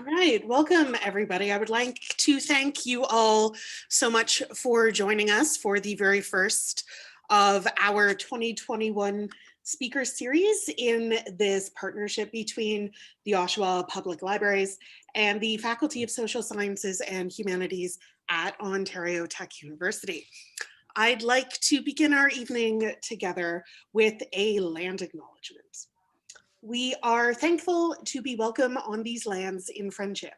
All right, welcome everybody. I would like to thank you all so much for joining us for the very first of our 2021 speaker series in this partnership between the Oshawa Public Libraries and the Faculty of Social Sciences and Humanities at Ontario Tech University. I'd like to begin our evening together with a land acknowledgement. We are thankful to be welcome on these lands in friendship.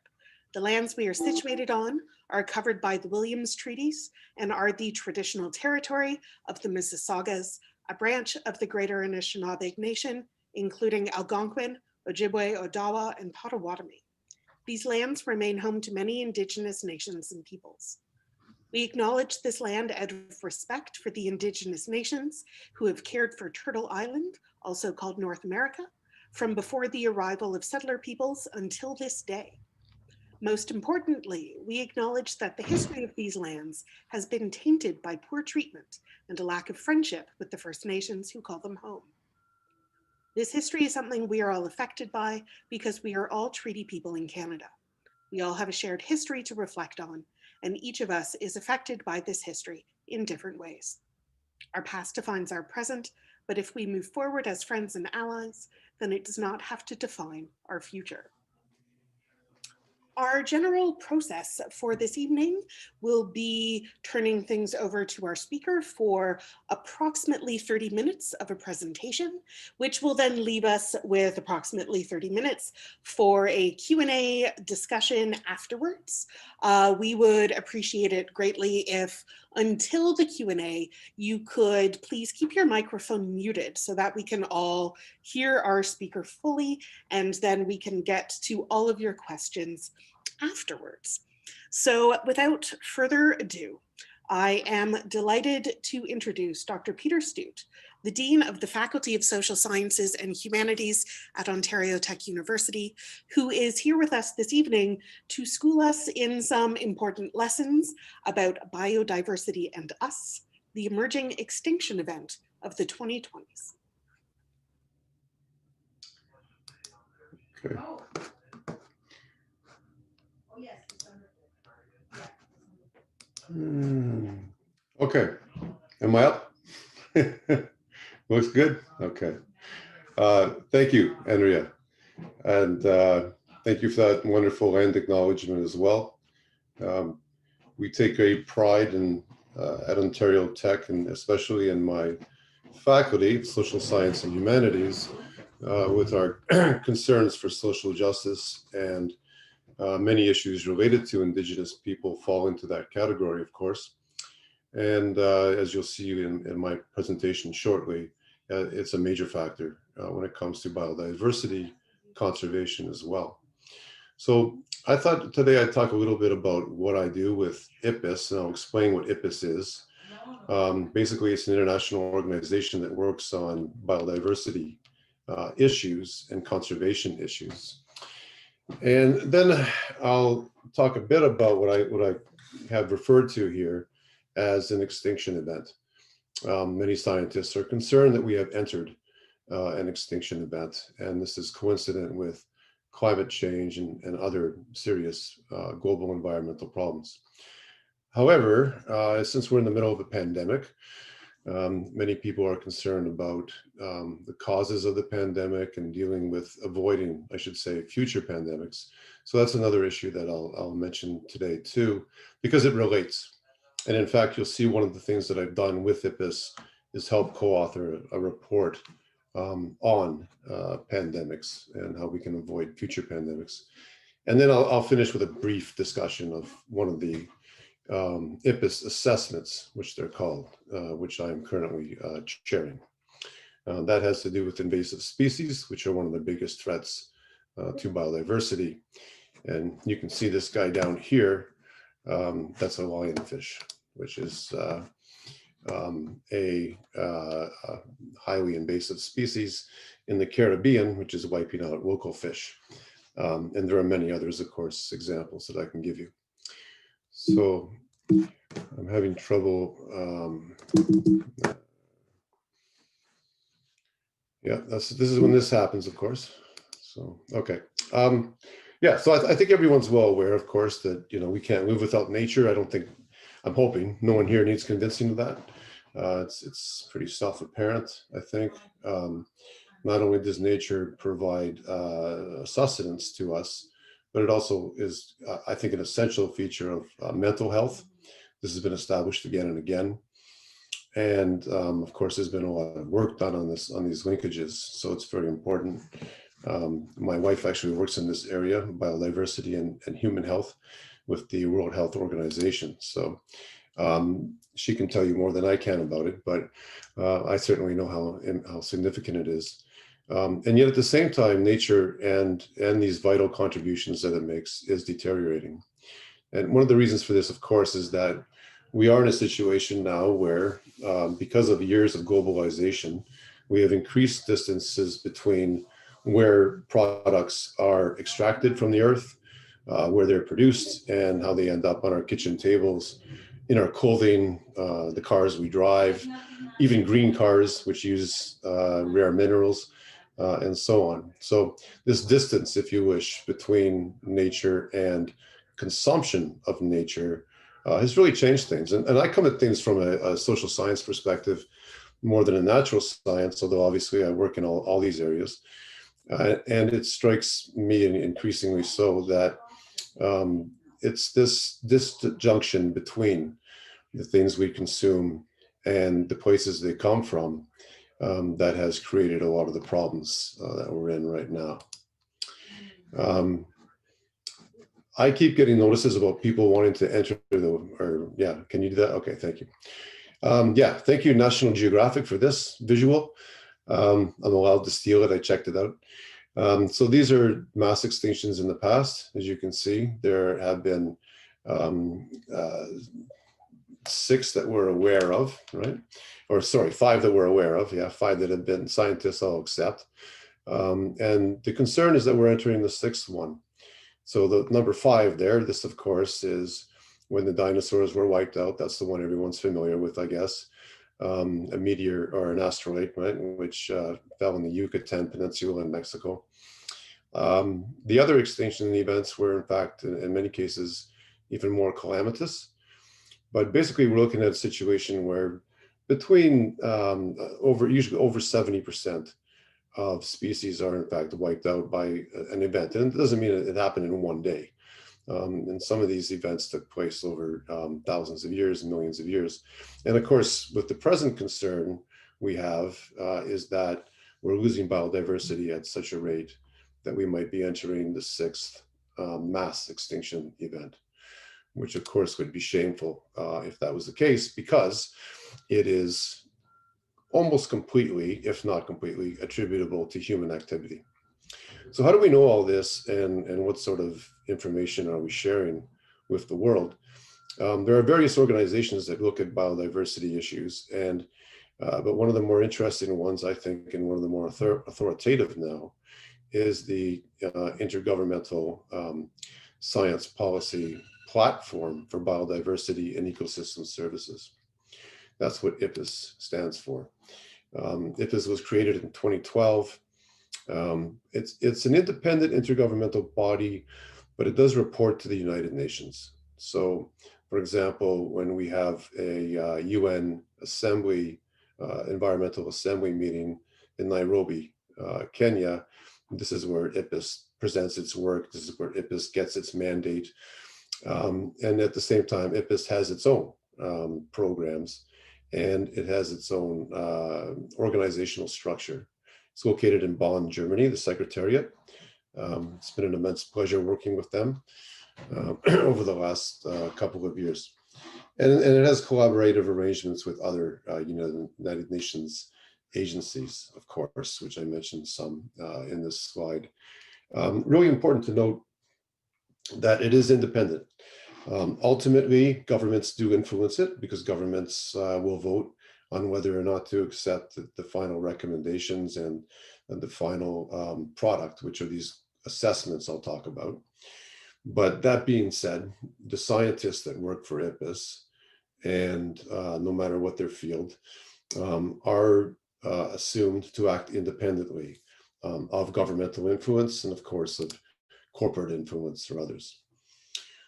The lands we are situated on are covered by the Williams Treaties and are the traditional territory of the Mississaugas, a branch of the Greater Anishinaabe Nation, including Algonquin, Ojibwe, Odawa, and Potawatomi. These lands remain home to many Indigenous nations and peoples. We acknowledge this land out of respect for the Indigenous nations who have cared for Turtle Island, also called North America, from before the arrival of settler peoples until this day. Most importantly, we acknowledge that the history of these lands has been tainted by poor treatment and a lack of friendship with the First Nations who call them home. This history is something we are all affected by because we are all treaty people in Canada. We all have a shared history to reflect on, and each of us is affected by this history in different ways. Our past defines our present, but if we move forward as friends and allies, then it does not have to define our future. Our general process for this evening will be turning things over to our speaker for approximately 30 minutes of a presentation, which will then leave us with approximately 30 minutes for a Q&A discussion afterwards. We would appreciate it greatly if until the Q&A, you could please keep your microphone muted so that we can all hear our speaker fully, and then we can get to all of your questions afterwards. So without further ado, I am delighted to introduce Dr. Peter Stoett, the Dean of the Faculty of Social Sciences and Humanities at Ontario Tech University, who is here with us this evening to school us in some important lessons about biodiversity and us, the emerging extinction event of the 2020s. Okay. Okay, am I up? Looks good. Okay. Thank you, Andrea. And thank you for that wonderful land acknowledgement as well. We take great pride in, at Ontario Tech, and especially in my faculty of Social Science and Humanities, with our concerns for social justice, and many issues related to Indigenous people fall into that category, of course. And as you'll see in my presentation shortly, it's a major factor when it comes to biodiversity conservation as well. So I thought today I'd talk a little bit about what I do with IPBES, and I'll explain what IPBES is. Basically, it's an international organization that works on biodiversity issues and conservation issues. And then I'll talk a bit about what I have referred to here as an extinction event. Many scientists are concerned that we have entered an extinction event, and this is coincident with climate change and other serious global environmental problems. However, since we're in the middle of a pandemic, many people are concerned about the causes of the pandemic and dealing with avoiding, I should say, future pandemics. So that's another issue that I'll mention today too, because it relates. And in fact, you'll see one of the things that I've done with IPBES is help co-author a report on pandemics and how we can avoid future pandemics. And then I'll finish with a brief discussion of one of the IPBES assessments, which they're called, which I'm currently chairing. That has to do with invasive species, which are one of the biggest threats to biodiversity. And you can see this guy down here. That's a lionfish, which is a highly invasive species in the Caribbean, which is wiping out local fish. And there are many others, of course, examples that I can give you. So I'm having trouble. Yeah, this is when this happens, of course. So, okay. Yeah, so I think everyone's well aware, of course, that we can't live without nature. I'm hoping no one here needs convincing of that. It's pretty self-apparent, I think. Not only does nature provide sustenance to us, but it also is, I think, an essential feature of mental health. This has been established again and again. And of course, there's been a lot of work done on these linkages, so it's very important. My wife actually works in this area, biodiversity and human health, with the World Health Organization. So she can tell you more than I can about it, but I certainly know how significant it is. And yet at the same time, nature and these vital contributions that it makes is deteriorating. And one of the reasons for this, of course, is that we are in a situation now where, because of years of globalization, we have increased distances between where products are extracted from the earth, where they're produced, and how they end up on our kitchen tables, in our clothing, the cars we drive, even green cars, which use rare minerals, and so on. So this distance, if you wish, between nature and consumption of nature has really changed things. And I come at things from a social science perspective more than a natural science, although obviously I work in all these areas. And it strikes me increasingly so that it's this disjunction between the things we consume and the places they come from that has created a lot of the problems that we're in right now. I keep getting notices about people wanting to enter can you do that? Okay, thank you. Thank you, National Geographic, for this visual. I'm allowed to steal it, I checked it out. So these are mass extinctions in the past. As you can see, there have been 6 that we're aware of, right? Or sorry, 5 that we're aware of. Yeah, 5 that have been scientists all accept. And the concern is that we're entering the 6th one. So the number 5 there, this of course is when the dinosaurs were wiped out. That's the one everyone's familiar with, I guess. A meteor or an asteroid, right, which fell in the Yucatan Peninsula in Mexico. The other extinction events were, in fact, in many cases, even more calamitous. But basically, we're looking at a situation where between usually over 70% of species are in fact wiped out by an event. And it doesn't mean it happened in one day. And some of these events took place over thousands of years, millions of years. And of course, with the present concern we have is that we're losing biodiversity at such a rate that we might be entering the 6th mass extinction event, which of course would be shameful if that was the case, because it is almost completely, if not completely, attributable to human activity. So how do we know all this, and what sort of information are we sharing with the world? There are various organizations that look at biodiversity issues, but one of the more interesting ones, I think, and one of the more authoritative now, is the Intergovernmental Science Policy Platform for Biodiversity and Ecosystem Services. That's what IPBES stands for. IPBES was created in 2012. It's an independent intergovernmental body, but it does report to the United Nations. So, for example, when we have a UN Assembly, Environmental Assembly meeting in Nairobi, Kenya, this is where IPBES presents its work. This is where IPBES gets its mandate. And at the same time, IPBES has its own programs, and it has its own organizational structure. It's located in Bonn, Germany, the Secretariat. It's been an immense pleasure working with them over the last couple of years. And it has collaborative arrangements with other United Nations agencies, of course, which I mentioned some in this slide. Really important to note that it is independent. Ultimately, governments do influence it, because governments will vote on whether or not to accept the final recommendations and the final product, which are these assessments I'll talk about. But that being said, the scientists that work for IPBES, and no matter what their field, are assumed to act independently of governmental influence, and of course of corporate influence or others.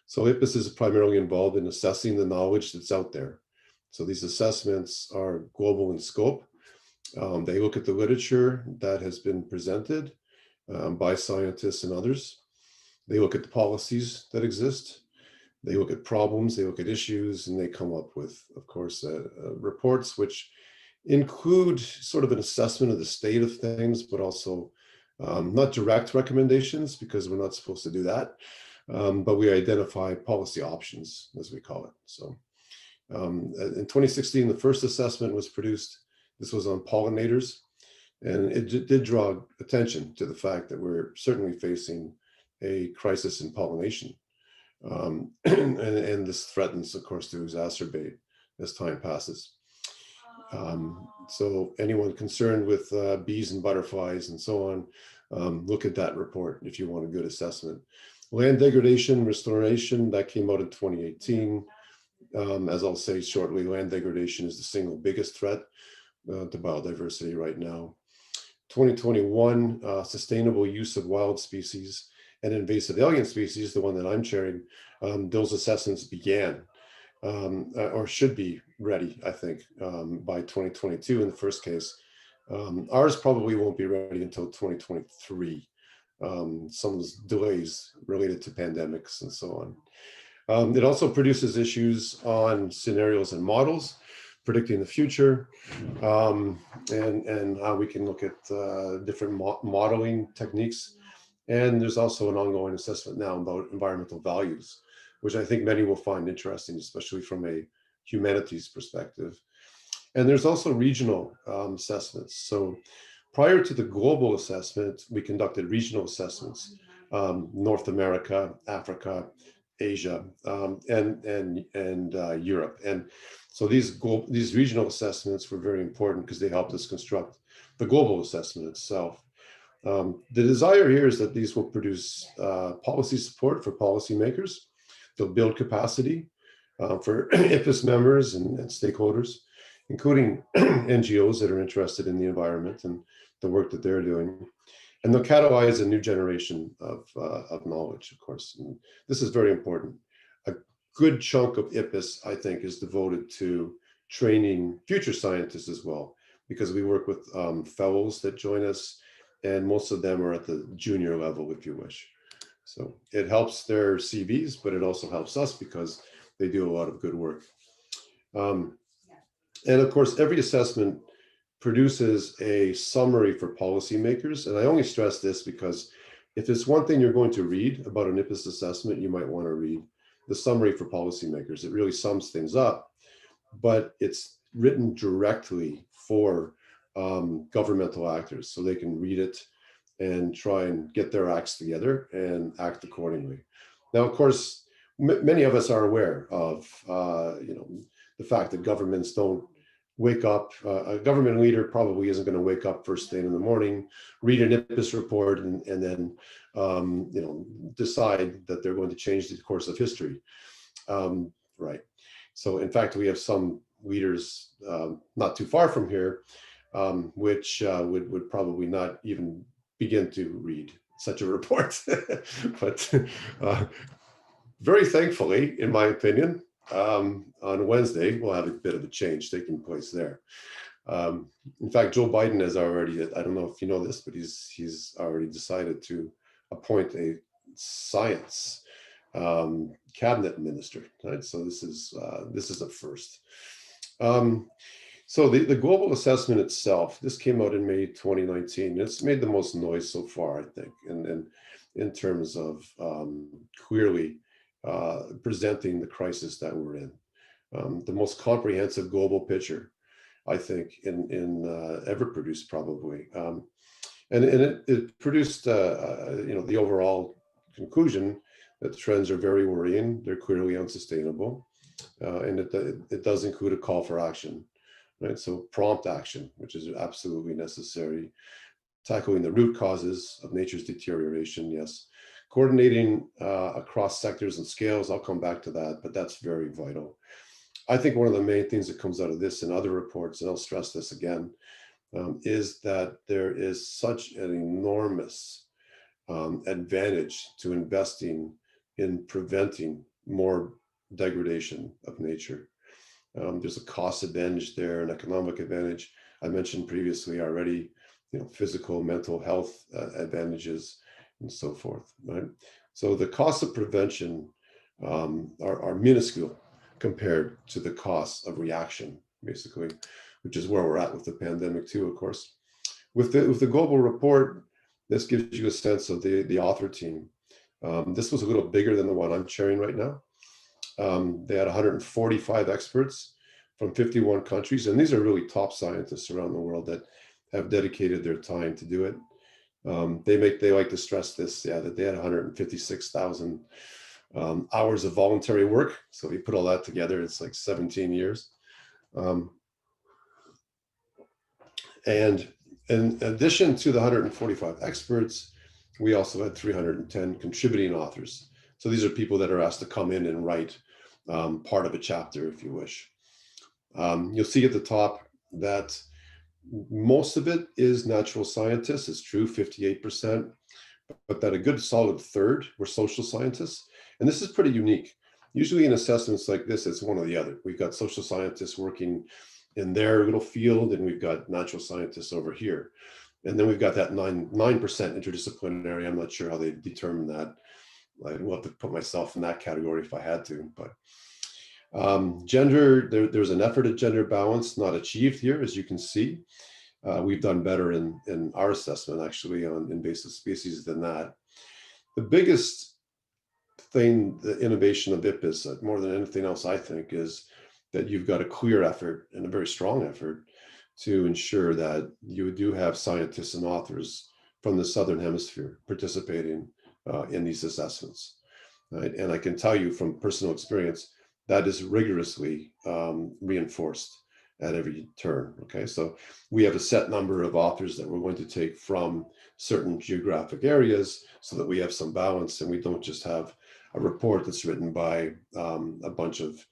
So IPBES is primarily involved in assessing the knowledge that's out there. So these assessments are global in scope. They look at the literature that has been presented by scientists and others. They look at the policies that exist. They look at problems, they look at issues, and they come up with, of course, reports which include sort of an assessment of the state of things, but also not direct recommendations, because we're not supposed to do that, but we identify policy options, as we call it. So in 2016, the first assessment was produced. This was on pollinators, and it did draw attention to the fact that we're certainly facing a crisis in pollination. And this threatens, of course, to exacerbate as time passes. So anyone concerned with bees and butterflies and so on, look at that report if you want a good assessment. Land degradation, restoration, that came out in 2018. As I'll say shortly, land degradation is the single biggest threat to biodiversity right now. 2021, sustainable use of wild species and invasive alien species, the one that I'm chairing, those assessments began or should be ready, I think, by 2022 in the first case. Ours probably won't be ready until 2023. Some delays related to pandemics and so on. It also produces issues on scenarios and models, predicting the future, and how we can look at different modeling techniques. And there's also an ongoing assessment now about environmental values, which I think many will find interesting, especially from a humanities perspective. And there's also regional assessments. So prior to the global assessment, we conducted regional assessments, North America, Africa, Asia, and Europe. And so these regional assessments were very important because they helped us construct the global assessment itself. The desire here is that these will produce policy support for policymakers. They'll build capacity for IPBES members and stakeholders, including NGOs that are interested in the environment and the work that they're doing. And they'll catalyze a new generation of knowledge, of course. And this is very important. A good chunk of IPBES, I think, is devoted to training future scientists as well, because we work with fellows that join us, and most of them are at the junior level, if you wish. So it helps their CVs, but it also helps us because they do a lot of good work. And of course, every assessment produces a summary for policymakers. And I only stress this because if it's one thing you're going to read about an IPBES assessment, you might want to read the summary for policymakers. It really sums things up, but it's written directly for governmental actors, so they can read it and try and get their acts together and act accordingly. Now, of course, many of us are aware of the fact that governments don't wake up. A government leader probably isn't going to wake up first thing in the morning, read an IPBES report, and then decide that they're going to change the course of history. Right. So, in fact, we have some leaders not too far from here, which would probably not even begin to read such a report. But very thankfully, in my opinion, on Wednesday, we'll have a bit of a change taking place there. In fact, Joe Biden has already, I don't know if you know this, but he's already decided to appoint a science cabinet minister, right? So this is a first. So the global assessment itself, this came out in May 2019. It's made the most noise so far, I think, and in terms of clearly presenting the crisis that we're in. The most comprehensive global picture, I think, in ever produced, probably. And it produced, the overall conclusion that the trends are very worrying. They're clearly unsustainable, and it does include a call for action. Right, so prompt action, which is absolutely necessary. Tackling the root causes of nature's deterioration, yes. Coordinating across sectors and scales, I'll come back to that, but that's very vital. I think one of the main things that comes out of this and other reports, and I'll stress this again, is that there is such an enormous advantage to investing in preventing more degradation of nature. There's a cost advantage there, an economic advantage. I mentioned previously already, physical, mental health advantages, and so forth, right? So the costs of prevention are minuscule compared to the costs of reaction, basically, which is where we're at with the pandemic too, of course. With the global report, this gives you a sense of the author team. This was a little bigger than the one I'm chairing right now. They had 145 experts from 51 countries, and these are really top scientists around the world that have dedicated their time to do it. They like to stress this, that they had 156,000 hours of voluntary work. So if you put all that together, it's like 17 years. And in addition to the 145 experts, we also had 310 contributing authors. So these are people that are asked to come in and write part of a chapter, if you wish. You'll see at the top that most of it is natural scientists. It's true, 58%, but that a good solid third were social scientists. And this is pretty unique. Usually in assessments like this, it's one or the other. We've got social scientists working in their little field, and we've got natural scientists over here. And then we've got that 9% interdisciplinary. I'm not sure how they determine that. I will have to put myself in that category if I had to, but gender, there's an effort at gender balance not achieved here, as you can see. We've done better in our assessment, actually, on invasive species than that. The biggest thing, the innovation of IPBES, more than anything else, I think, is that you've got a clear effort and a very strong effort to ensure that you do have scientists and authors from the Southern Hemisphere participating in these assessments. Right? And I can tell you from personal experience, that is rigorously reinforced at every turn. Okay, so we have a set number of authors that we're going to take from certain geographic areas so that we have some balance, and we don't just have a report that's written by a bunch of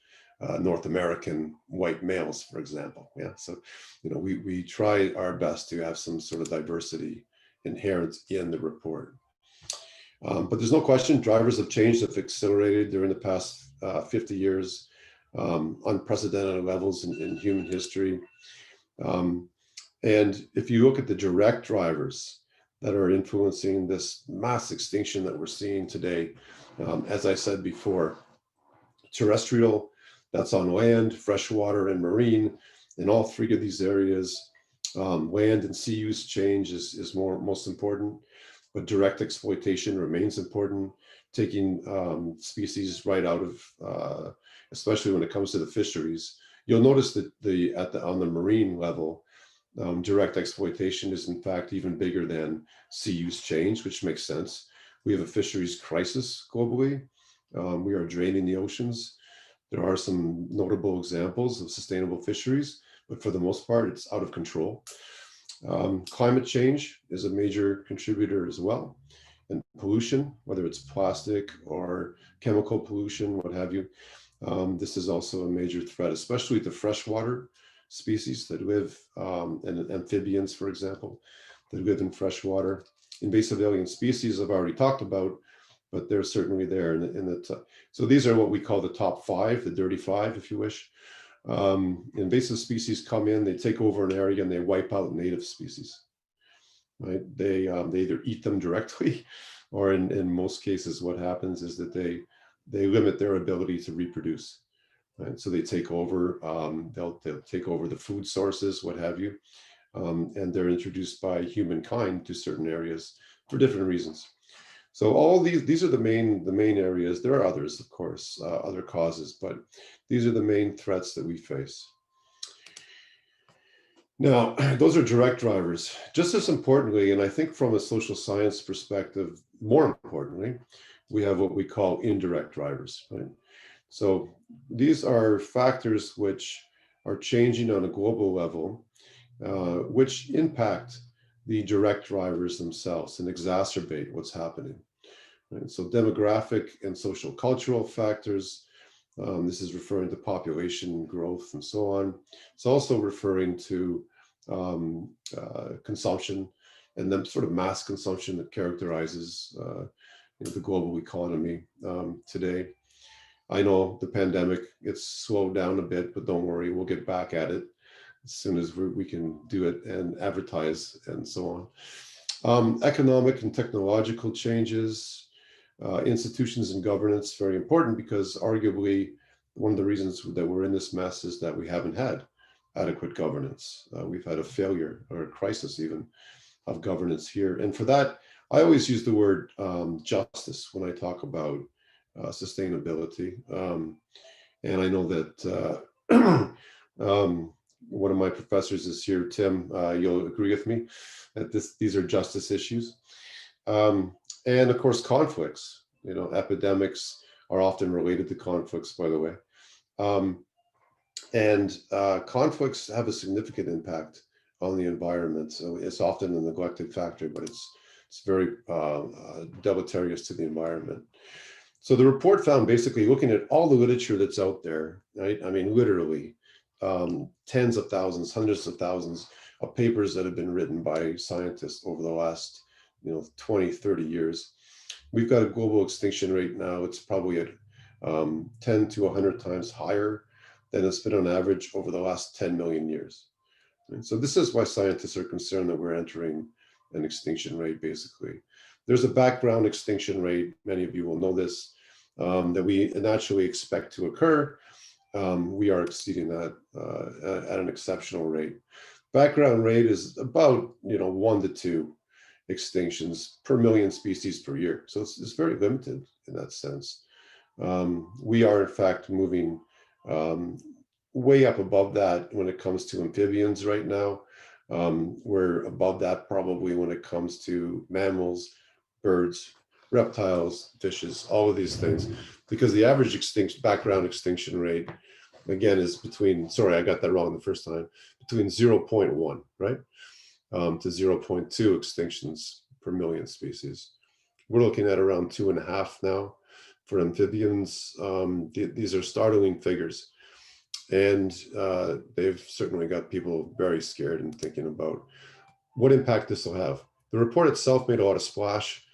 North American white males, for example. Yeah, so we try our best to have some sort of diversity inherent in the report. But there's no question, drivers have changed, have accelerated during the past 50 years, unprecedented levels in human history. And if you look at the direct drivers that are influencing this mass extinction that we're seeing today, as I said before, terrestrial, that's on land, freshwater, and marine. In all three of these areas, land and sea use change is most important, but direct exploitation remains important. Taking species right out of, especially when it comes to the fisheries. You'll notice that on the marine level, direct exploitation is in fact even bigger than sea use change, which makes sense. We have a fisheries crisis globally. We are draining the oceans. There are some notable examples of sustainable fisheries, but for the most part, it's out of control. Climate change is a major contributor as well. And pollution, whether it's plastic or chemical pollution, what have you, this is also a major threat, especially to freshwater species that live, and amphibians, for example, that live in freshwater. Invasive alien species I've already talked about, but they're certainly there so these are what we call the top 5, the dirty 5, if you wish. Invasive species come in, they take over an area, and they wipe out native species. Right? They either eat them directly, or in most cases, what happens is that they limit their ability to reproduce. Right? So they take over. They'll take over the food sources, what have you, and they're introduced by humankind to certain areas for different reasons. So all these are the main areas. There are others, of course, other causes, but these are the main threats that we face. Now, those are direct drivers. Just as importantly, and I think from a social science perspective, more importantly, we have what we call indirect drivers, right? So these are factors which are changing on a global level, which impact the direct drivers themselves and exacerbate what's happening. Right? So demographic and social cultural factors, this is referring to population growth and so on. It's also referring to consumption, and the sort of mass consumption that characterizes the global economy today. I know the pandemic, it's slowed down a bit, but don't worry, we'll get back at it as soon as we can do it and advertise and so on. Economic and technological changes, institutions and governance, very important, because arguably one of the reasons that we're in this mess is that we haven't had adequate governance. We've had a failure or a crisis even of governance here. And for that, I always use the word justice when I talk about sustainability. And I know that one of my professors is here, Tim, you'll agree with me that these are justice issues. And of course, conflicts, epidemics are often related to conflicts, by the way. And conflicts have a significant impact on the environment. So it's often a neglected factor, but it's very deleterious to the environment. So the report found, basically looking at all the literature that's out there, right? I mean, literally tens of thousands, hundreds of thousands of papers that have been written by scientists over the last 20, 30 years. We've got a global extinction rate now. It's probably at 10 to 100 times higher than it's been on average over the last 10 million years. And so this is why scientists are concerned that we're entering an extinction rate, basically. There's a background extinction rate, many of you will know this, that we naturally expect to occur. We are exceeding that at an exceptional rate. Background rate is about 1 to 2 extinctions per million species per year. So it's very limited in that sense. We are in fact moving way up above that when it comes to amphibians right now. We're above that probably when it comes to mammals, birds, reptiles, fishes, all of these things, because the average background extinction rate, again, is between, sorry, I got that wrong the first time, between 0.1, right, to 0.2 extinctions per million species. We're looking at around 2.5 now for amphibians. These are startling figures. And they've certainly got people very scared and thinking about what impact this will have. The report itself made a lot of splash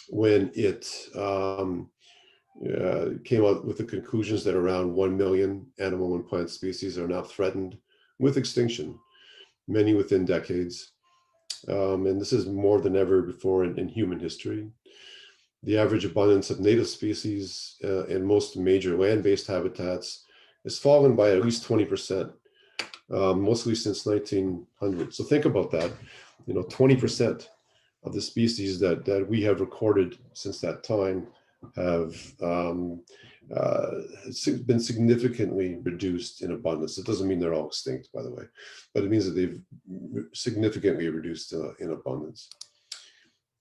when it came out with the conclusions that around 1 million animal and plant species are now threatened with extinction, many within decades. And this is more than ever before in human history. The average abundance of native species in most major land-based habitats has fallen by at least 20%, mostly since 1900. So think about that, 20% of the species that we have recorded since that time have been significantly reduced in abundance. It doesn't mean they're all extinct, by the way, but it means that they've significantly reduced in abundance.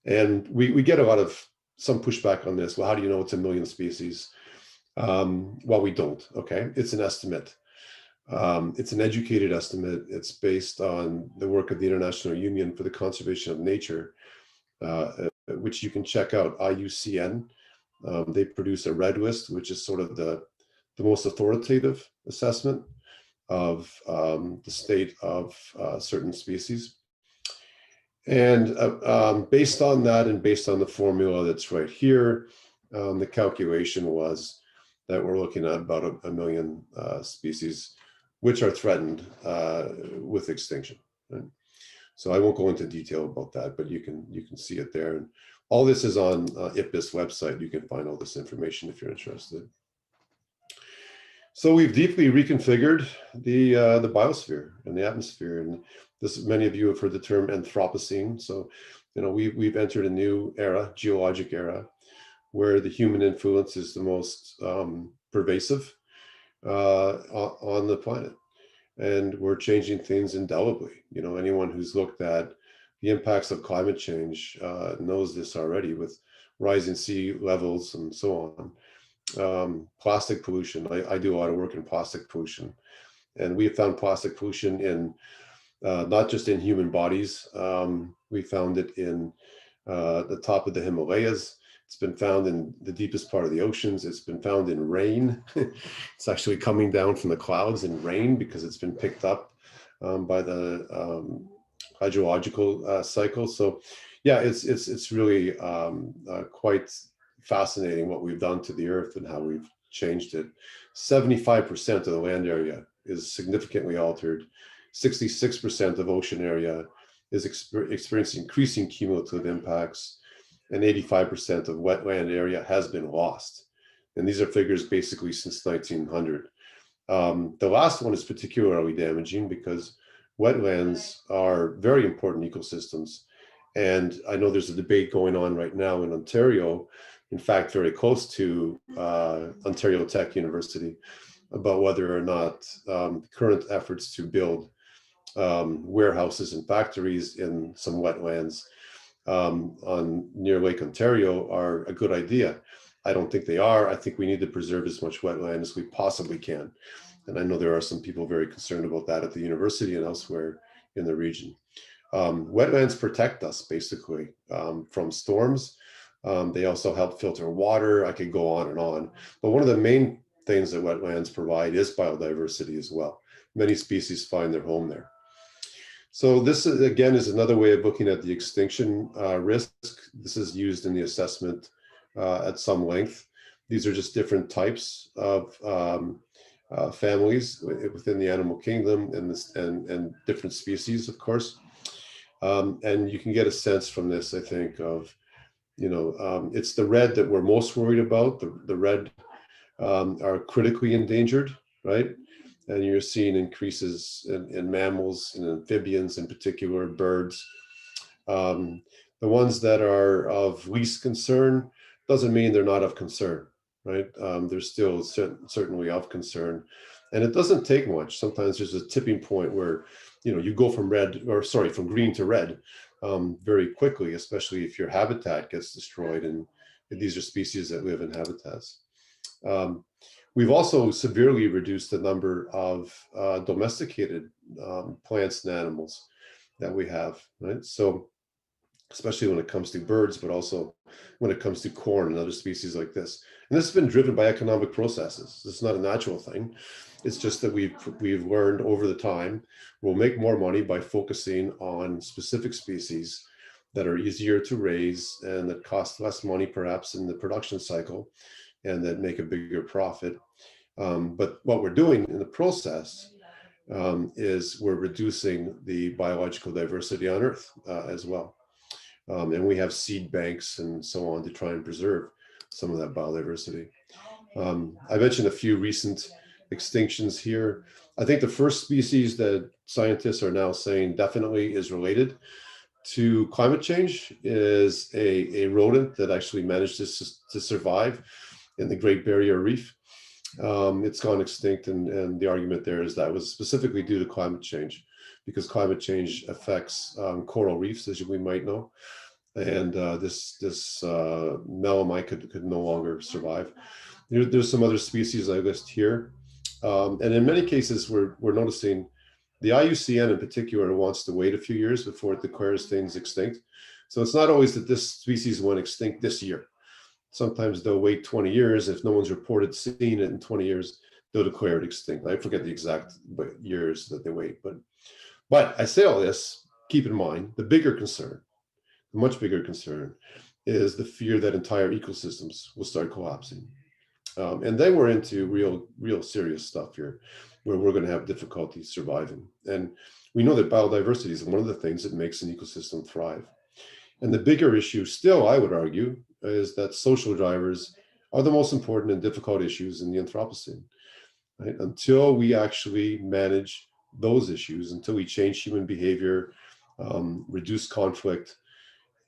And we get some pushback on this. Well, how do you know it's a million species? Well, we don't, okay? It's an estimate. It's an educated estimate. It's based on the work of the International Union for the Conservation of Nature, which you can check out, IUCN. They produce a red list, which is sort of the most authoritative assessment of the state of certain species. And based on that, and based on the formula that's right here, the calculation was that we're looking at about a million species which are threatened with extinction. Right? So I won't go into detail about that, but you can see it there. And all this is on IPBES website. You can find all this information if you're interested. So we've deeply reconfigured the biosphere and the atmosphere, and many of you have heard the term Anthropocene. So we've entered a new era, geologic era, where the human influence is the most pervasive on the planet. And we're changing things indelibly. Anyone who's looked at the impacts of climate change knows this already, with rising sea levels and so on. Plastic pollution, I do a lot of work in plastic pollution. And we have found plastic pollution in not just in human bodies. We found it in the top of the Himalayas. It's been found in the deepest part of the oceans. It's been found in rain. It's actually coming down from the clouds in rain because it's been picked up by the hydrological cycle. So yeah, it's really quite fascinating what we've done to the earth and how we've changed it. 75% of the land area is significantly altered. 66% of ocean area is experiencing increasing cumulative impacts, and 85% of wetland area has been lost. And these are figures basically since 1900. The last one is particularly damaging because wetlands are very important ecosystems. And I know there's a debate going on right now in Ontario, in fact, very close to Ontario Tech University, about whether or not current efforts to build warehouses and factories in some wetlands on near Lake Ontario are a good idea. I don't think they are. I think we need to preserve as much wetland as we possibly can. And I know there are some people very concerned about that at the university and elsewhere in the region. Wetlands protect us basically from storms. They also help filter water. I could go on and on. But one of the main things that wetlands provide is biodiversity as well. Many species find their home there. So this, again, is another way of looking at the extinction risk. This is used in the assessment at some length. These are just different types of families within the animal kingdom and different species, of course. And you can get a sense from this, I think, of, it's the red that we're most worried about. The red are critically endangered, right? And you're seeing increases in mammals and amphibians, in particular, birds. The ones that are of least concern doesn't mean they're not of concern, right? They're still certainly of concern. And it doesn't take much. Sometimes there's a tipping point where, you go from from green to red very quickly, especially if your habitat gets destroyed. And these are species that live in habitats. We've also severely reduced the number of domesticated plants and animals that we have, right? So, especially when it comes to birds, but also when it comes to corn and other species like this. And this has been driven by economic processes. This is not a natural thing. It's just that we've learned over the time, we'll make more money by focusing on specific species that are easier to raise and that cost less money perhaps in the production cycle and that make a bigger profit. But what we're doing in the process is we're reducing the biological diversity on Earth as well. And we have seed banks and so on to try and preserve some of that biodiversity. I mentioned a few recent extinctions here. I think the first species that scientists are now saying definitely is related to climate change is a rodent that actually managed to survive in the Great Barrier Reef. It's gone extinct, and the argument there is that was specifically due to climate change, because climate change affects coral reefs, as we might know, and this melamine could no longer survive. There's some other species I list here, and in many cases we're noticing the IUCN in particular wants to wait a few years before it declares things extinct. So it's not always that this species went extinct this year. Sometimes they'll wait 20 years. If no one's reported seeing it in 20 years, they'll declare it extinct. I forget the exact years that they wait. But I say all this, keep in mind, the bigger concern, the much bigger concern, is the fear that entire ecosystems will start collapsing. And then we're into real serious stuff here, where we're going to have difficulty surviving. And we know that biodiversity is one of the things that makes an ecosystem thrive. And the bigger issue still, I would argue, is that social drivers are the most important and difficult issues in the Anthropocene. Right? Until we actually manage those issues, until we change human behavior, reduce conflict,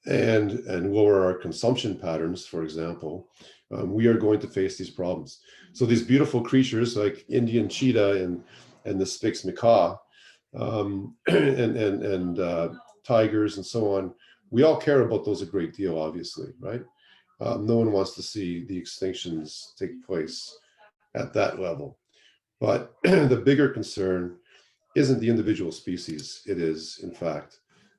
and lower our consumption patterns, for example, we are going to face these problems. So these beautiful creatures like Indian cheetah and the Spix macaw and tigers and so on, we all care about those a great deal, obviously, right? No one wants to see the extinctions take place at that level. But the bigger concern isn't the individual species. It is, in fact,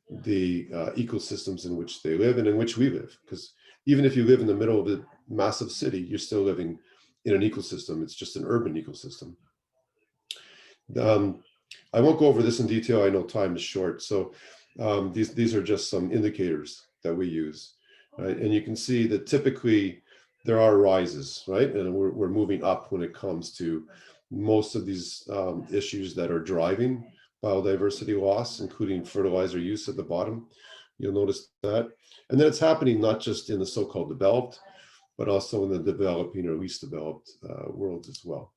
the ecosystems in which they live and in which we live. Because even if you live in the middle of a massive city, you're still living in an ecosystem. It's just an urban ecosystem. I won't go over this in detail. I know time is short. So These are just some indicators that we use, right? And you can see that typically there are rises, right? And we're moving up when it comes to most of these issues that are driving biodiversity loss, including fertilizer use at the bottom. You'll notice that. And then it's happening not just in the so-called developed, but also in the developing or least developed worlds as well.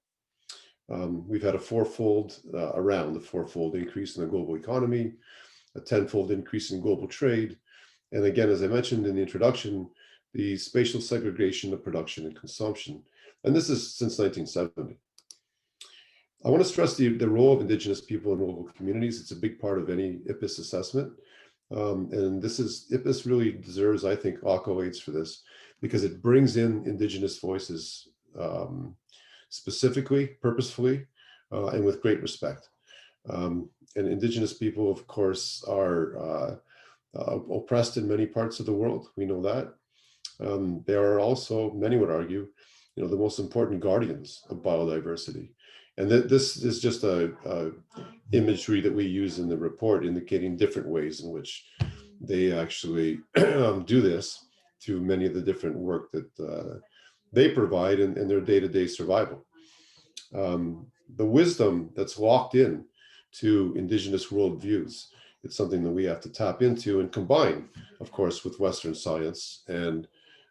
We've had around a fourfold increase in the global economy, a tenfold increase in global trade. And again, as I mentioned in the introduction, the spatial segregation of production and consumption. And this is since 1970. I want to stress the role of Indigenous people in local communities. It's a big part of any IPBES assessment. And IPBES really deserves, I think, accolades for this, because it brings in Indigenous voices specifically, purposefully, and with great respect. And Indigenous people, of course, are oppressed in many parts of the world. We know that. They are also, many would argue, the most important guardians of biodiversity. And this is just a imagery that we use in the report, indicating different ways in which they actually do this through many of the different work that they provide in their day-to-day survival. The wisdom that's locked in to Indigenous worldviews, it's something that we have to tap into and combine, of course, with Western science. And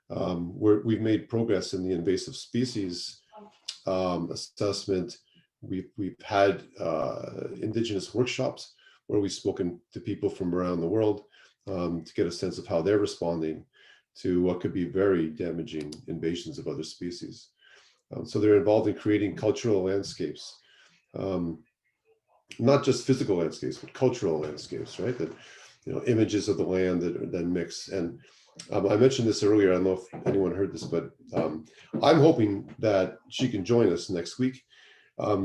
we've made progress in the invasive species assessment. We've had Indigenous workshops where we've spoken to people from around the world to get a sense of how they're responding to what could be very damaging invasions of other species. So they're involved in creating cultural landscapes, not just physical landscapes, but cultural landscapes, right? That, images of the land that then mix. And I mentioned this earlier, I don't know if anyone heard this, but I'm hoping that she can join us next week.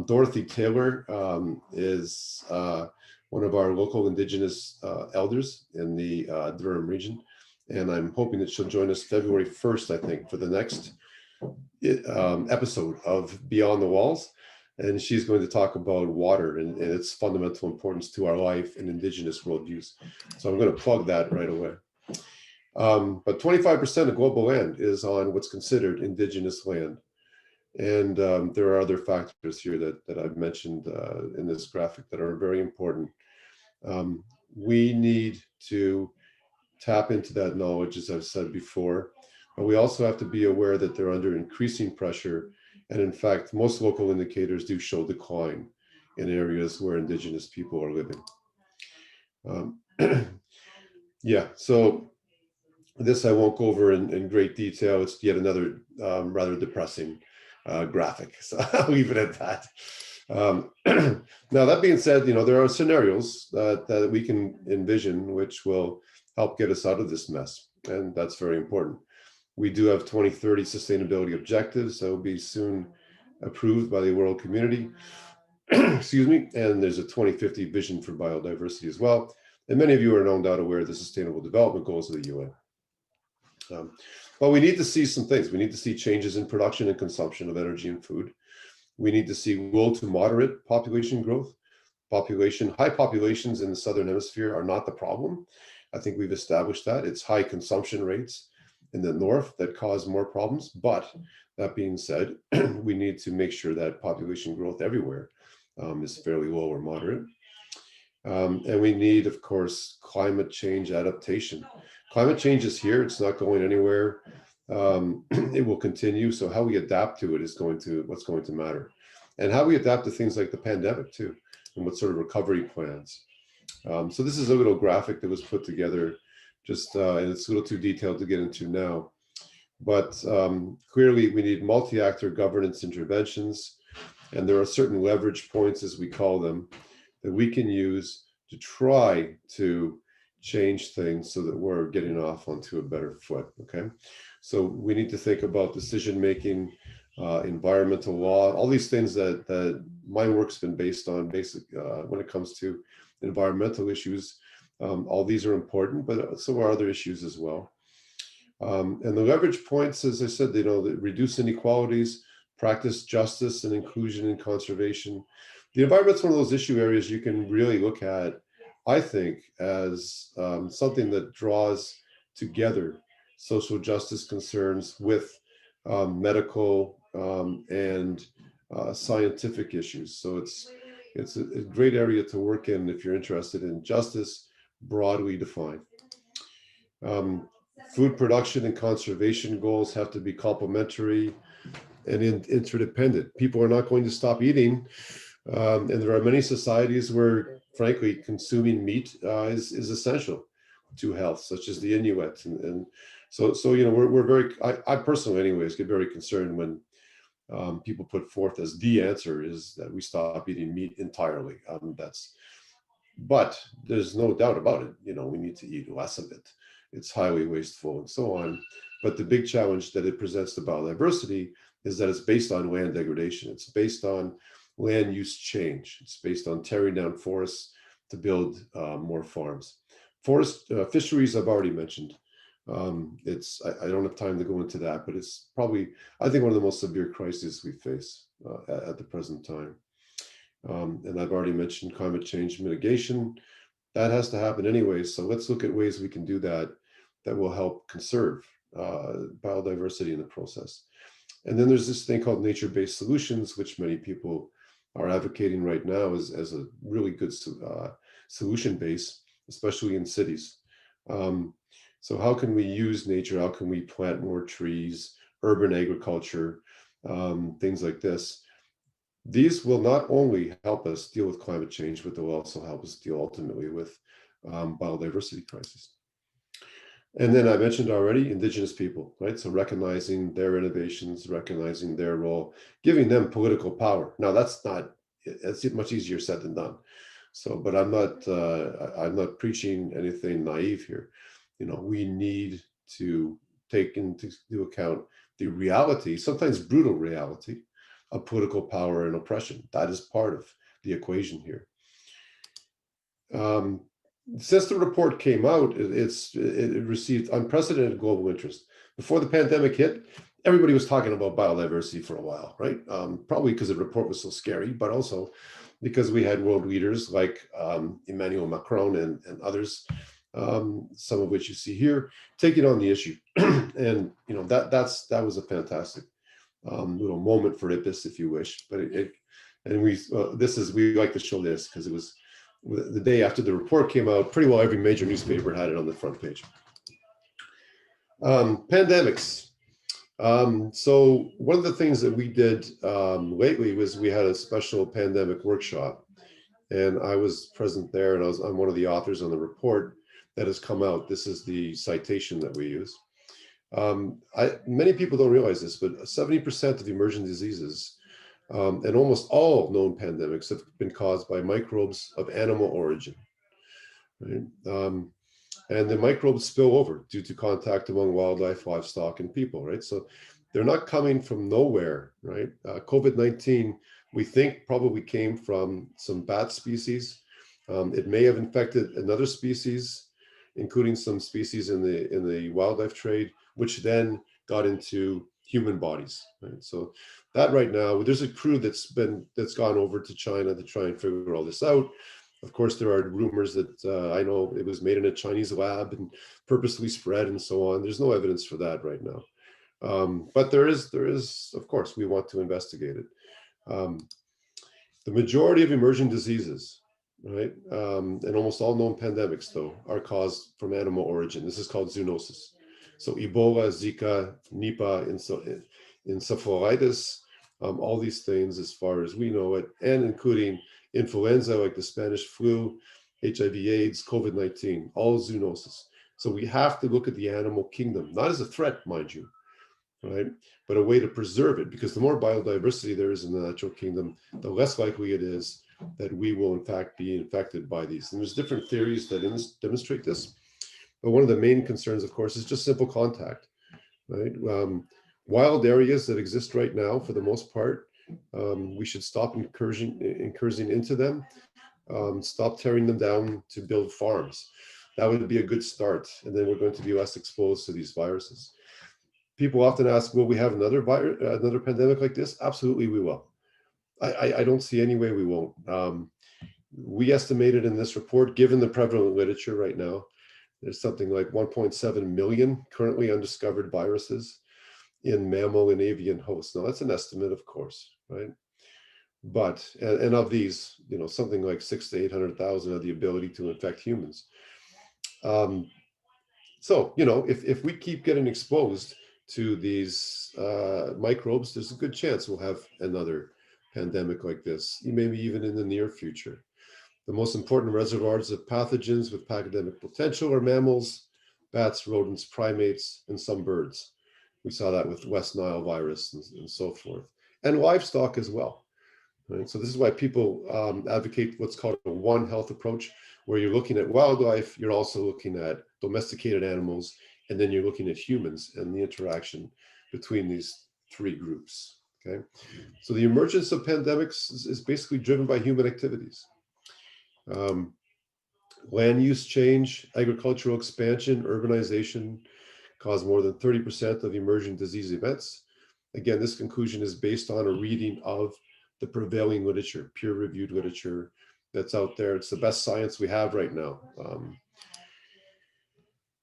Dorothy Taylor is one of our local Indigenous elders in the Durham region. And I'm hoping that she'll join us February 1st, I think, for the next episode of Beyond the Walls. And she's going to talk about water and its fundamental importance to our life and Indigenous worldviews. So I'm going to plug that right away. But 25% of global land is on what's considered Indigenous land. And there are other factors here that I've mentioned in this graphic that are very important. We need to tap into that knowledge, as I've said before, but we also have to be aware that they're under increasing pressure. And in fact, most local indicators do show decline in areas where Indigenous people are living. Yeah, so this I won't go over in great detail. It's yet another rather depressing graphic, so I'll leave it at that. Now, that being said, there are scenarios that we can envision which will help get us out of this mess, and that's very important. We do have 2030 sustainability objectives that will be soon approved by the world community. Excuse me, and there's a 2050 vision for biodiversity as well. And many of you are no doubt aware of the Sustainable Development Goals of the UN. But we need to see some things. We need to see changes in production and consumption of energy and food. We need to see low to moderate population growth. High populations in the Southern Hemisphere are not the problem. I think we've established that. It's high consumption rates in the North that cause more problems. But that being said, we need to make sure that population growth everywhere is fairly low or moderate. And we need, of course, climate change adaptation. Climate change is here. It's not going anywhere. It will continue. So how we adapt to it is what's going to matter. And how we adapt to things like the pandemic too, and what sort of recovery plans. So this is a little graphic that was put together, just and it's a little too detailed to get into now. But clearly we need multi-actor governance interventions. And there are certain leverage points, as we call them, that we can use to try to change things so that we're getting off onto a better foot, okay? So we need to think about decision-making, environmental law, all these things that my work's been based on, when it comes to environmental issues. All these are important, but so are other issues as well. And the leverage points, as I said, that reduce inequalities, practice justice and inclusion and conservation. The environment's one of those issue areas you can really look at I think, as something that draws together social justice concerns with medical and scientific issues. So it's a great area to work in if you're interested in justice broadly defined. Um, Food production and conservation goals have to be complementary and interdependent. People are not going to stop eating, and there are many societies where, frankly, consuming meat is essential to health, such as the Inuit, and so you know we're very. I personally, anyways, get very concerned when people put forth as the answer is that we stop eating meat entirely. But there's no doubt about it. You know, we need to eat less of it. It's highly wasteful and so on. But the big challenge that it presents to biodiversity is that it's based on land degradation. It's based on land use change. It's based on tearing down forests to build more farms. Forest fisheries, I've already mentioned. I don't have time to go into that, but it's probably, I think, one of the most severe crises we face at the present time. And I've already mentioned climate change mitigation. That has to happen anyway. So let's look at ways we can do that that will help conserve biodiversity in the process. And then there's this thing called nature-based solutions, which many people are advocating right now as a really good solution base, especially in cities. So how can we use nature? How can we plant more trees, urban agriculture, things like this? These will not only help us deal with climate change, but they'll also help us deal ultimately with biodiversity crisis. And then I mentioned already Indigenous people, right? So recognizing their innovations, recognizing their role, giving them political power. Now that's much easier said than done. So, but I'm not preaching anything naive here. You know, we need to take into account the reality, sometimes brutal reality, of political power and oppression. That is part of the equation here. Since the report came out, it received unprecedented global interest. Before the pandemic hit, everybody was talking about biodiversity for a while, right? Probably because the report was so scary, but also because we had world leaders like Emmanuel Macron and others, some of which you see here, taking on the issue. And you know that was a fantastic little moment for IPBES, if you wish. But we like to show this because it was the day after the report came out. Pretty well every major newspaper had it on the front page. Pandemics. So one of the things that we did lately was we had a special pandemic workshop, and I was present there, and I'm one of the authors on the report that has come out. This is the citation that we use. Many people don't realize this, but 70% of emerging diseases and almost all known pandemics have been caused by microbes of animal origin. Right? And the microbes spill over due to contact among wildlife, livestock, and people, right? So they're not coming from nowhere, right? COVID-19, we think probably came from some bat species. It may have infected another species, including some species in the wildlife trade, which then got into human bodies, right? So that right now, there's a crew that's gone over to China to try and figure all this out. Of course, there are rumors that I know it was made in a Chinese lab and purposely spread and so on. There's no evidence for that right now. But there is, of course, we want to investigate it. The majority of emerging diseases, right, and almost all known pandemics, though, are caused from animal origin. This is called zoonosis. So Ebola, Zika, Nipah, encephalitis, all these things, as far as we know it, and including influenza like the Spanish flu, HIV/AIDS, COVID-19, all zoonosis. So we have to look at the animal kingdom, not as a threat, mind you, right? But a way to preserve it, because the more biodiversity there is in the natural kingdom, the less likely it is that we will in fact be infected by these. And there's different theories that demonstrate this. But one of the main concerns, of course, is just simple contact, right? Wild areas that exist right now, for the most part, we should stop incursion into them, stop tearing them down to build farms. That would be a good start. And then we're going to be less exposed to these viruses. People often ask, will we have another pandemic like this? Absolutely, we will. I don't see any way we won't. We estimated in this report, given the prevalent literature right now, there's something like 1.7 million currently undiscovered viruses in mammal and avian hosts. Now that's an estimate, of course, right? But, and of these, you know, something like 600,000 to 800,000 have the ability to infect humans. So, you know, if we keep getting exposed to these microbes, there's a good chance we'll have another pandemic like this, maybe even in the near future. The most important reservoirs of pathogens with pandemic potential are mammals, bats, rodents, primates, and some birds. We saw that with West Nile virus and so forth, and livestock as well. Right? So this is why people advocate what's called a One Health approach, where you're looking at wildlife, you're also looking at domesticated animals, and then you're looking at humans and the interaction between these three groups. Okay, so the emergence of pandemics is basically driven by human activities. Land use change, agricultural expansion, urbanization cause more than 30% of emerging disease events. Again, this conclusion is based on a reading of the prevailing literature, peer-reviewed literature that's out there. It's the best science we have right now.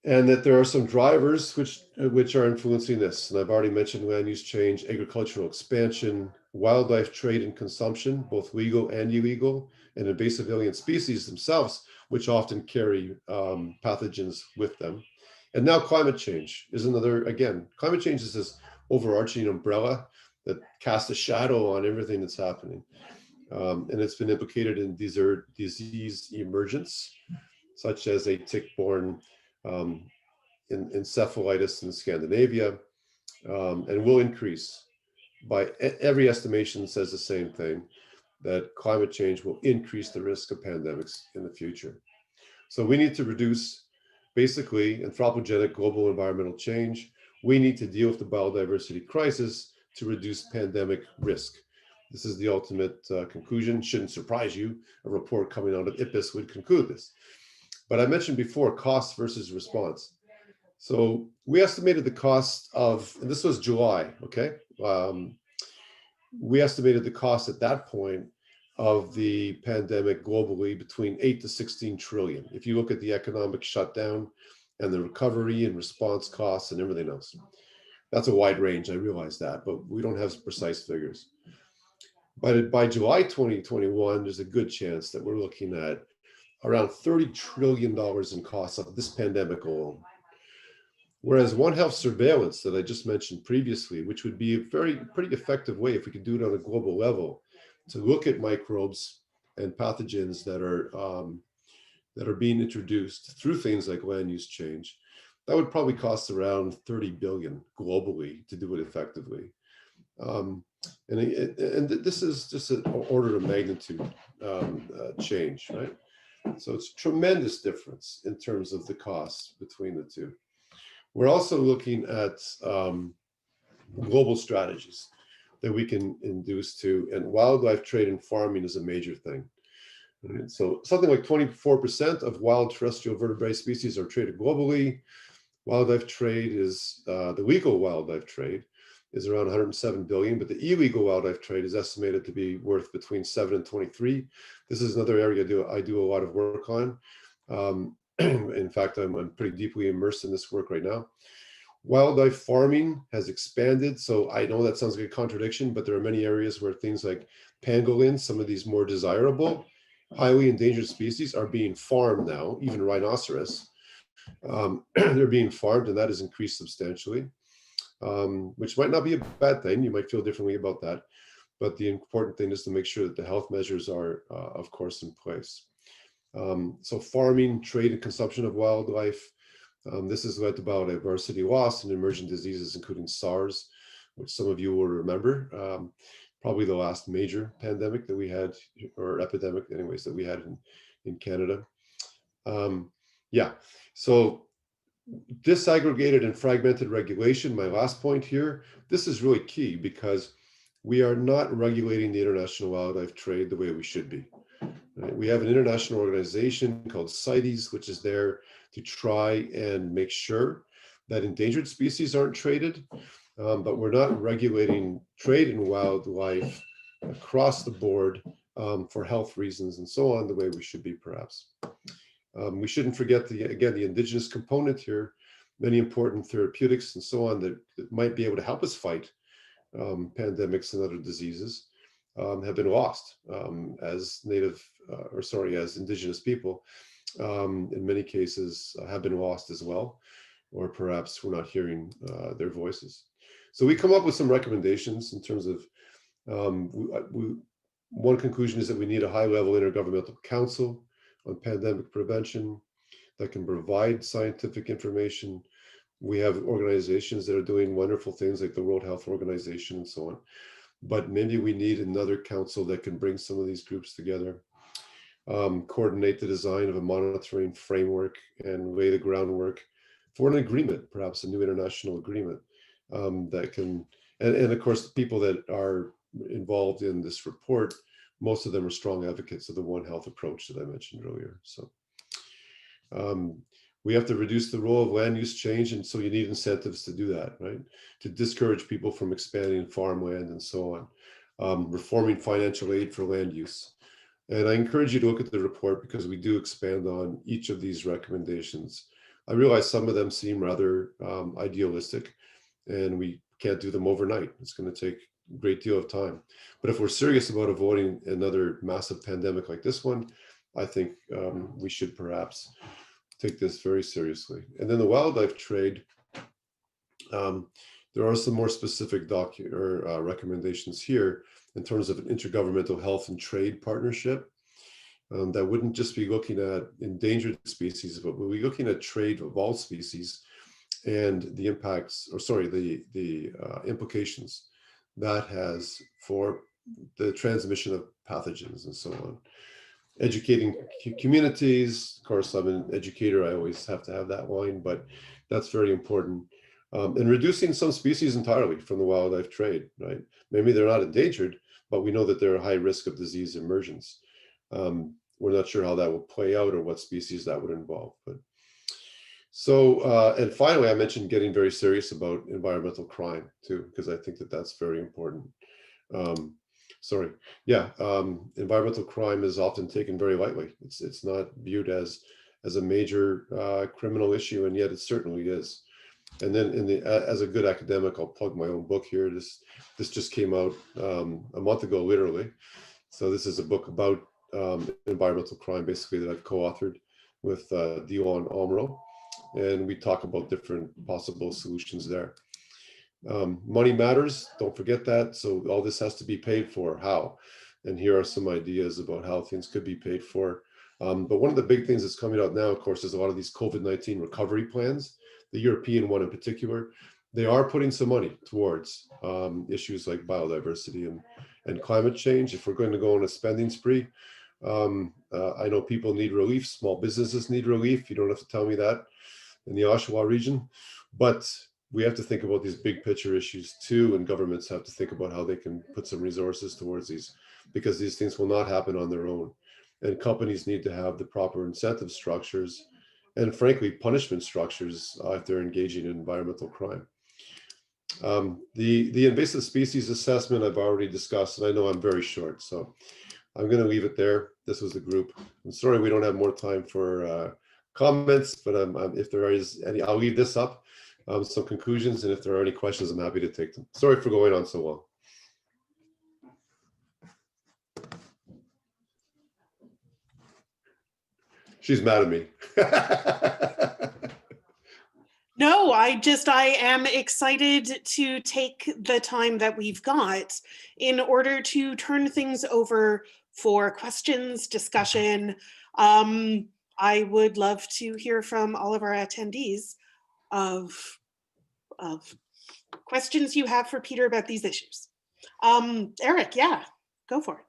And that there are some drivers which are influencing this. And I've already mentioned land use change, agricultural expansion, wildlife trade and consumption, both legal and illegal, and invasive alien species themselves, which often carry pathogens with them. And now climate change is another, again, climate change is this overarching umbrella that casts a shadow on everything that's happening. And it's been implicated in disease emergence, such as a tick-borne encephalitis in Scandinavia, and will increase. By every estimation says the same thing, that climate change will increase the risk of pandemics in the future. So we need to reduce basically anthropogenic global environmental change. We need to deal with the biodiversity crisis to reduce pandemic risk. This is the ultimate conclusion. Shouldn't surprise you. A report coming out of IPBES would conclude this. But I mentioned before, cost versus response. So we estimated the cost of, and this was July, okay? We estimated the cost at that point of the pandemic globally between 8 to 16 trillion. If you look at the economic shutdown and the recovery and response costs and everything else. That's a wide range, I realize that, but we don't have precise figures. But by July 2021, there's a good chance that we're looking at around $30 trillion in costs of this pandemic alone. Whereas One Health surveillance that I just mentioned previously, which would be a pretty effective way if we could do it on a global level, to look at microbes and pathogens that are being introduced through things like land use change, that would probably cost around 30 billion globally to do it effectively. And this is just an order of magnitude change, right? So it's a tremendous difference in terms of the costs between the two. We're also looking at global strategies that we can induce to, and wildlife trade and farming is a major thing. Right? So something like 24% of wild terrestrial vertebrate species are traded globally. Wildlife trade is, the legal wildlife trade is around 107 billion, but the illegal wildlife trade is estimated to be worth between 7 and 23. This is another area I do a lot of work on. In fact, I'm pretty deeply immersed in this work right now. Wildlife farming has expanded. So I know that sounds like a contradiction, but there are many areas where things like pangolins, some of these more desirable, highly endangered species are being farmed now, even rhinoceros. They're being farmed, and that has increased substantially, which might not be a bad thing. You might feel differently about that. But the important thing is to make sure that the health measures are, of course, in place. So farming, trade, and consumption of wildlife. This has led to biodiversity loss and emerging diseases, including SARS, which some of you will remember. Probably the last major pandemic that we had, or epidemic anyways, that we had in Canada. Yeah, so disaggregated and fragmented regulation, my last point here, this is really key because we are not regulating the international wildlife trade the way we should be. Right? We have an international organization called CITES, which is there to try and make sure that endangered species aren't traded, but we're not regulating trade in wildlife across the board for health reasons and so on, the way we should be perhaps. We shouldn't forget again, the Indigenous component here, many important therapeutics and so on that might be able to help us fight pandemics and other diseases have been lost as as Indigenous people. In many cases have been lost as well, or perhaps we're not hearing their voices. So we come up with some recommendations in terms of, one conclusion is that we need a high-level intergovernmental council on pandemic prevention that can provide scientific information. We have organizations that are doing wonderful things like the World Health Organization and so on. But maybe we need another council that can bring some of these groups together, coordinate the design of a monitoring framework and lay the groundwork for an agreement, perhaps a new international agreement that can, and of course, the people that are involved in this report, most of them are strong advocates of the One Health approach that I mentioned earlier. So we have to reduce the role of land use change, and so you need incentives to do that, right? To discourage people from expanding farmland and so on, reforming financial aid for land use. And I encourage you to look at the report because we do expand on each of these recommendations. I realize some of them seem rather idealistic, and we can't do them overnight. It's going to take a great deal of time. But if we're serious about avoiding another massive pandemic like this one, I think we should perhaps take this very seriously. And then the wildlife trade, there are some more specific recommendations here in terms of an intergovernmental health and trade partnership that wouldn't just be looking at endangered species, but we'll be looking at trade of all species and the impacts, or sorry, the implications that has for the transmission of pathogens and so on. Educating communities, of course, I'm an educator, I always have to have that line, but that's very important. And reducing some species entirely from the wildlife trade, right? Maybe they're not endangered, but we know that they're a high risk of disease emergence. We're not sure how that will play out or what species that would involve. But so, and finally, I mentioned getting very serious about environmental crime too, because I think that that's very important. Environmental crime is often taken very lightly. It's not viewed as a major criminal issue, and yet it certainly is. And then as a good academic, I'll plug my own book here. This just came out a month ago, literally. So this is a book about environmental crime, basically, that I've co-authored with Dion Almro, and we talk about different possible solutions there. Money matters, don't forget that. So all this has to be paid for. How? And here are some ideas about how things could be paid for. But one of the big things that's coming out now, of course, is a lot of these COVID-19 recovery plans, the European one in particular. They are putting some money towards issues like biodiversity and climate change. If we're going to go on a spending spree, I know people need relief, small businesses need relief. You don't have to tell me that in the Oshawa region, but we have to think about these big picture issues too, and governments have to think about how they can put some resources towards these, because these things will not happen on their own. And companies need to have the proper incentive structures and frankly, punishment structures if they're engaging in environmental crime. The invasive species assessment I've already discussed, and I know I'm very short, so I'm going to leave it there. This was the group. I'm sorry we don't have more time for comments, but if there is any, I'll leave this up, some conclusions, and if there are any questions, I'm happy to take them. Sorry for going on so long. She's mad at me. No, I am excited to take the time that we've got in order to turn things over for questions, discussion. I would love to hear from all of our attendees of questions you have for Peter about these issues. Eric, yeah, go for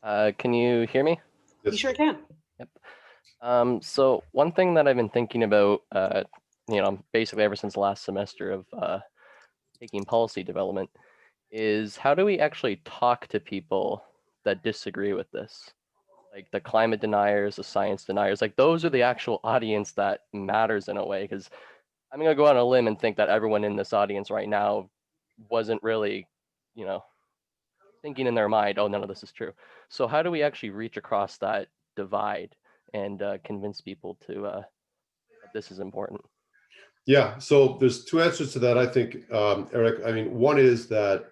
it. Can you hear me? Yes. You sure can. Yep. So one thing that I've been thinking about, basically ever since last semester of taking policy development, is how do we actually talk to people that disagree with this? Like the climate deniers, the science deniers, like those are the actual audience that matters in a way, because I'm going to go on a limb and think that everyone in this audience right now wasn't really, thinking in their mind, oh, none of this is true. So how do we actually reach across that divide and convince people to that this is important? Yeah, so there's two answers to that, I think, Eric. I mean, one is that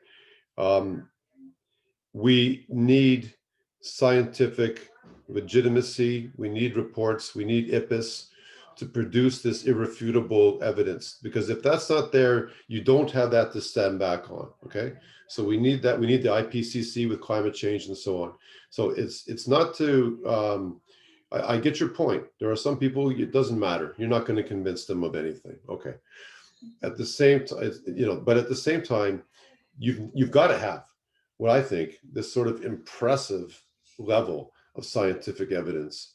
we need scientific legitimacy, we need reports, we need IPBES to produce this irrefutable evidence, because if that's not there, you don't have that to stand back on, okay? So we need that, we need the IPCC with climate change and so on. So it's not to, I get your point. There are some people, it doesn't matter. You're not going to convince them of anything, okay? At the same time, you know, but at the same time, you've got to have what I think this sort of impressive level of scientific evidence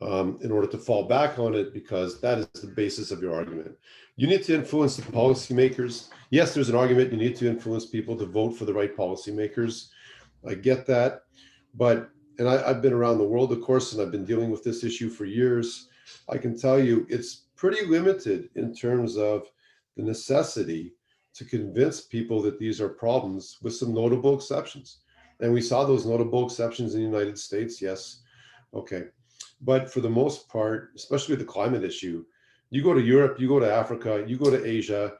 in order to fall back on it, because that is the basis of your argument. You need to influence the policymakers. Yes, there's an argument you need to influence people to vote for the right policymakers. I get that, but and I've been around the world, of course, and I've been dealing with this issue for years. I can tell you it's pretty limited in terms of the necessity to convince people that these are problems, with some notable exceptions. And we saw those notable exceptions in the United States, yes, okay. But for the most part, especially with the climate issue, you go to Europe, you go to Africa, you go to Asia,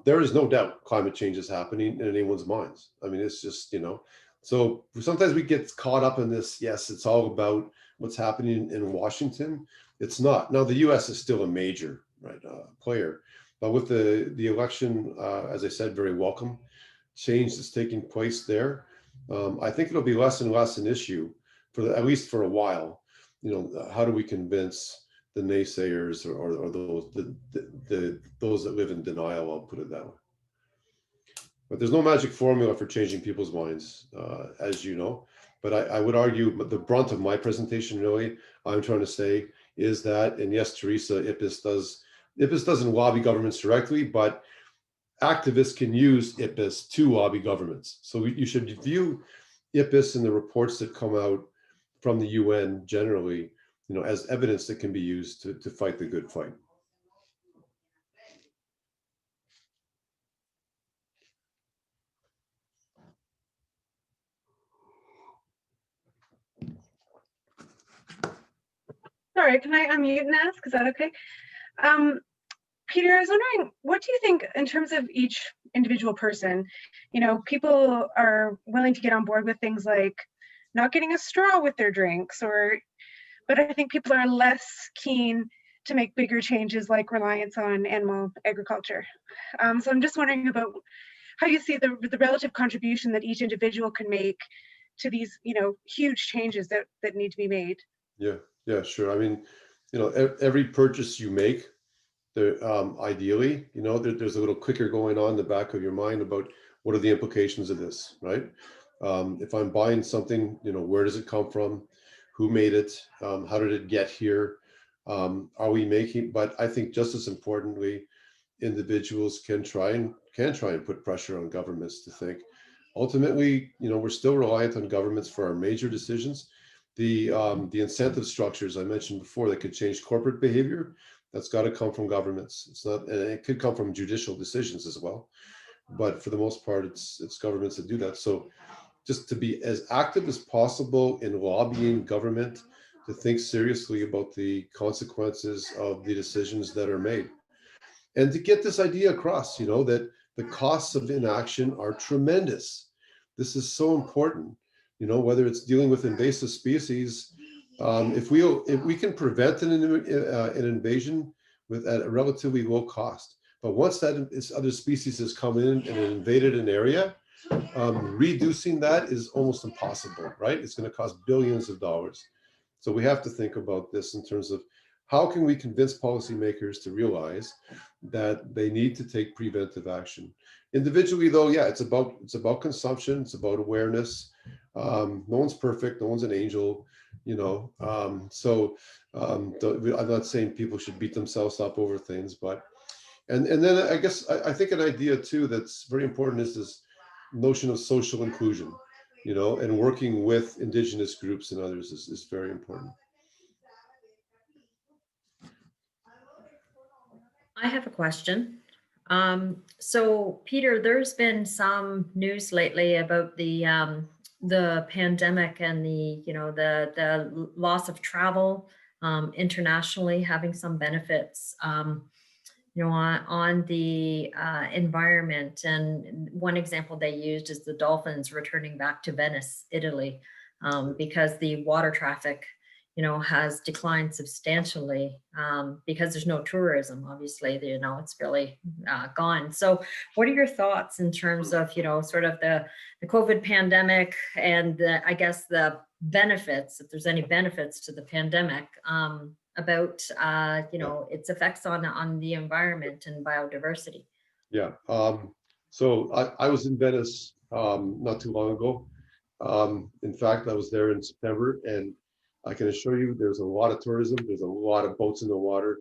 there is no doubt climate change is happening in anyone's minds. I mean, it's just, you know, so sometimes we get caught up in this, yes, it's all about what's happening in Washington. It's not. Now, the US is still a major player, but with the election, as I said, very welcome change that's taking place there. I think it'll be less and less an issue for at least for a while. You know, how do we convince the naysayers or those that live in denial? I'll put it that way. But there's no magic formula for changing people's minds, as you know. But I would argue the brunt of my presentation, really, I'm trying to say is that, and yes, Teresa, IPBES doesn't lobby governments directly, but activists can use IPBES to lobby governments. So you should view IPBES and the reports that come out from the UN generally, you know, as evidence that can be used to fight the good fight. Sorry, can I unmute and ask? Is that okay? Peter, I was wondering, what do you think in terms of each individual person? You know, people are willing to get on board with things like not getting a straw with their drinks, but I think people are less keen to make bigger changes like reliance on animal agriculture. So I'm just wondering about how you see the relative contribution that each individual can make to these, you know, huge changes that need to be made. Yeah, sure. I mean, you know, every purchase you make, ideally, you know, there's a little clicker going on in the back of your mind about what are the implications of this, right? If I'm buying something, you know, where does it come from? Who made it? How did it get here? Are we making? But I think just as importantly, individuals can try and put pressure on governments to think. Ultimately, you know, we're still reliant on governments for our major decisions. The incentive structures I mentioned before that could change corporate behavior, that's got to come from governments. It's not, and it could come from judicial decisions as well. But for the most part, it's governments that do that. So just to be as active as possible in lobbying government to think seriously about the consequences of the decisions that are made. And to get this idea across, you know, that the costs of inaction are tremendous. This is so important, you know, whether it's dealing with invasive species. If we can prevent an invasion at a relatively low cost, but once that other species has come in and invaded an area, reducing that is almost impossible, right? It's going to cost billions of dollars. So we have to think about this in terms of how can we convince policymakers to realize that they need to take preventive action. Individually, though, yeah, it's about consumption, it's about awareness. No one's perfect, no one's an angel, you know. I'm not saying people should beat themselves up over things, but and then I guess I think an idea too that's very important is this notion of social inclusion, you know, and working with Indigenous groups and others is very important. I have a question. So Peter, there's been some news lately about the pandemic and the loss of travel internationally having some benefits on the environment. And one example they used is the dolphins returning back to Venice, Italy, because the water traffic has declined substantially because there's no tourism. Obviously, it's really gone. So what are your thoughts in terms of, sort of the COVID pandemic and I guess the benefits, if there's any benefits to the pandemic, about, its effects on the environment and biodiversity? Yeah. So I was in Venice not too long ago. In fact, I was there in September, and I can assure you there's a lot of tourism. There's a lot of boats in the water.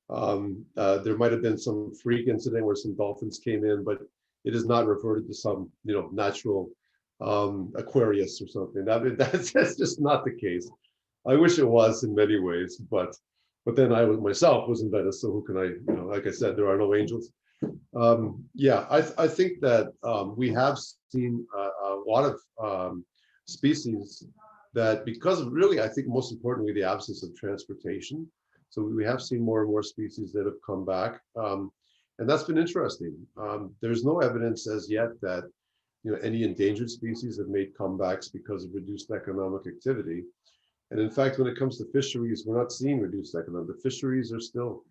There might have been some freak incident where some dolphins came in, but it is not reverted to some, natural Aquarius or something. That's just not the case. I wish it was in many ways, but then I myself was in Venice, so who can I, like I said, there are no angels. Yeah, I think that we have seen a lot of species that, because of really, I think most importantly, the absence of transportation. So we have seen more and more species that have come back. And that's been interesting. There's no evidence as yet that any endangered species have made comebacks because of reduced economic activity. And in fact, when it comes to fisheries, we're not seeing reduced economic. The fisheries are still,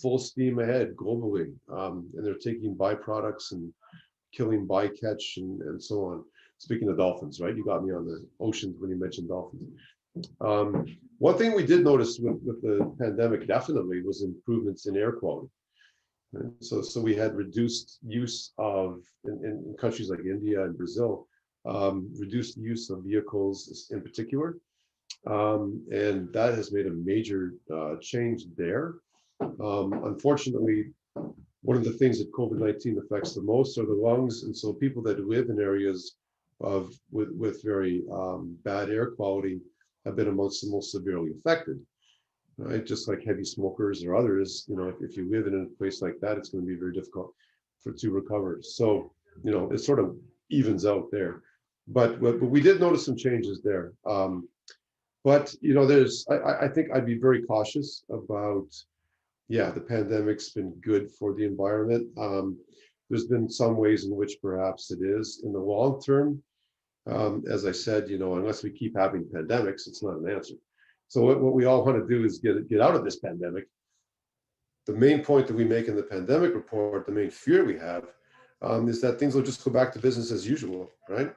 full steam ahead globally, and they're taking byproducts and killing bycatch and so on. Speaking of dolphins, right? You got me on the oceans when you mentioned dolphins. One thing we did notice with the pandemic definitely was improvements in air quality. Right? So we had reduced use of, in countries like India and Brazil, reduced use of vehicles in particular. And that has made a major change there. Unfortunately, one of the things that COVID-19 affects the most are the lungs. And so people that live in areas with very bad air quality have been amongst the most severely affected. Right? Just like heavy smokers or others, if you live in a place like that, it's going to be very difficult to recover. So, it sort of evens out there. But we did notice some changes there. But I think I'd be very cautious about, the pandemic's been good for the environment. There's been some ways in which perhaps it is. In the long term, as I said, unless we keep having pandemics, it's not an answer. So what we all want to do is get out of this pandemic. The main point that we make in the pandemic report, the main fear we have, is that things will just go back to business as usual, right?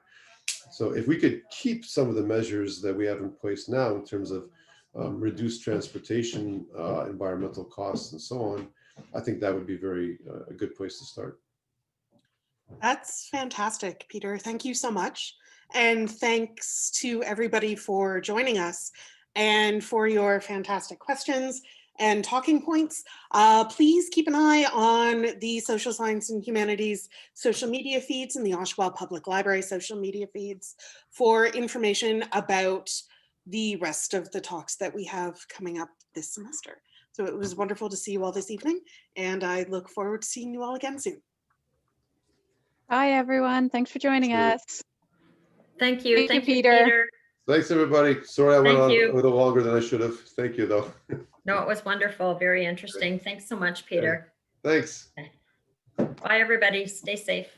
So if we could keep some of the measures that we have in place now in terms of reduced transportation, environmental costs, and so on, I think that would be a good place to start. That's fantastic, Peter. Thank you so much. And thanks to everybody for joining us and for your fantastic questions and talking points. Please keep an eye on the Social Science and Humanities social media feeds and the Oshawa Public Library social media feeds for information about the rest of the talks that we have coming up this semester. So it was wonderful to see you all this evening, and I look forward to seeing you all again soon. Bye, everyone. Thanks for joining us. Thank you. Thank you, Peter. Thanks, everybody. Sorry I went on you. a little longer than I should have. Thank you, though. No, it was wonderful. Very interesting. Thanks so much, Peter. Thanks. Bye, everybody. Stay safe.